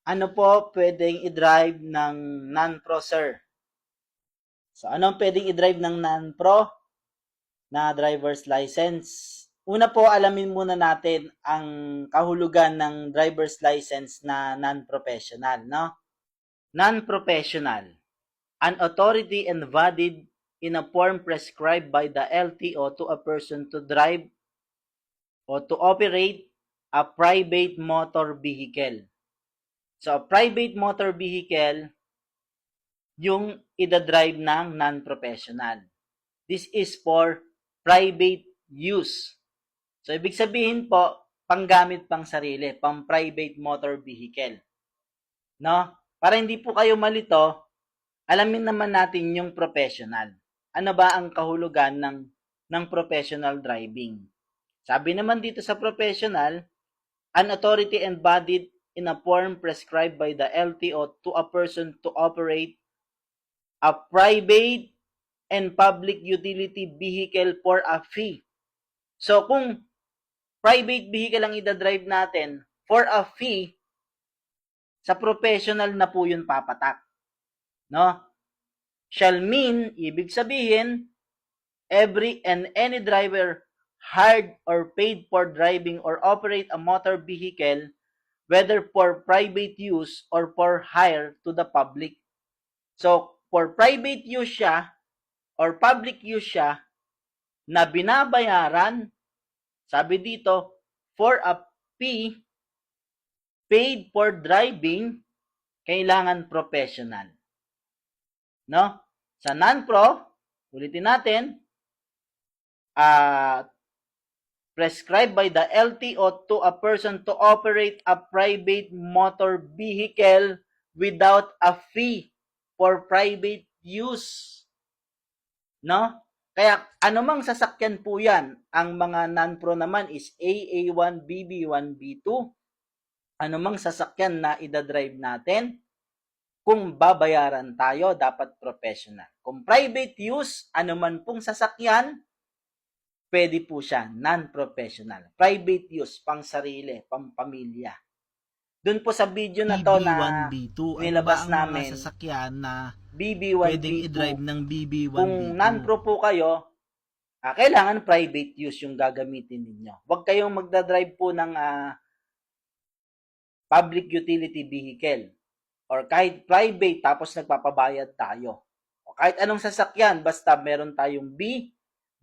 Ano po pwedeng i-drive ng non-pro, sir? So, anong pwedeng i-drive ng non-pro na driver's license? Una po, alamin muna natin ang kahulugan ng driver's license na non-professional, no? Non-professional, an authority embodied in a form prescribed by the LTO to a person to drive o to operate a private motor vehicle. So, a private motor vehicle, yung ida-drive ng non-professional. This is for private use. So, ibig sabihin po, panggamit pang sarili, pang private motor vehicle. No? Para hindi po kayo malito, alamin naman natin yung professional. Ano ba ang kahulugan ng professional driving? Sabi naman dito sa professional, an authority embodied in a form prescribed by the LTO to a person to operate a private and public utility vehicle for a fee. So, kung private vehicle ang ida-drive natin for a fee, sa professional na po yun papatak. No? Shall mean, ibig sabihin, every and any driver hired or paid for driving or operate a motor vehicle, whether for private use or for hire to the public. So, for private use siya or public use siya na binabayaran, sabi dito, for a fee paid for driving, kailangan professional. No? Sa non-pro, ulitin natin, prescribed by the LTO to a person to operate a private motor vehicle without a fee for private use. No? Kaya anumang sasakyan po yan, ang mga non-pro naman is AA1, BB1, B2. Anumang sasakyan na ida-drive natin, kung babayaran tayo, dapat professional. Kung private use, anuman pong sasakyan, pwede po siya non-professional. Private use, pang sarili, pang pamilya. Doon po sa video na to na BB1, B2, nilabas ano ba ang namin, mga sasakyan na BB1, pwedeng B2. i-drive ng BB1, Kung B2? non-pro po kayo, kailangan private use yung gagamitin ninyo. Huwag kayong magdadrive po ng public utility vehicle or kahit private tapos nagpapabayad tayo. O kahit anong sasakyan, basta meron tayong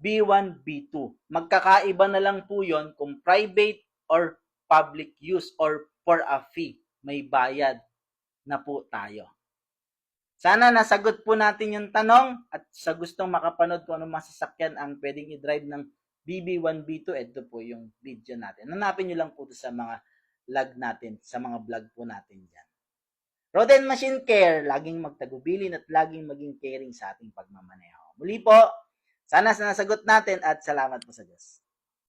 B1, B2. Magkakaiba na lang po yon kung private or public use or for a fee. May bayad na po tayo. Sana nasagot po natin yung tanong at sa gustong makapanood kung anong masasakyan ang pwedeng i-drive ng BB1, B2, ito po yung video natin. Hanapin nyo lang po sa mga log natin, sa mga vlog po natin dyan. Road and Machine Care, laging magtagubilin at laging maging caring sa ating pagmamaneho. Muli po, sana nasagot natin at salamat po sa Diyos.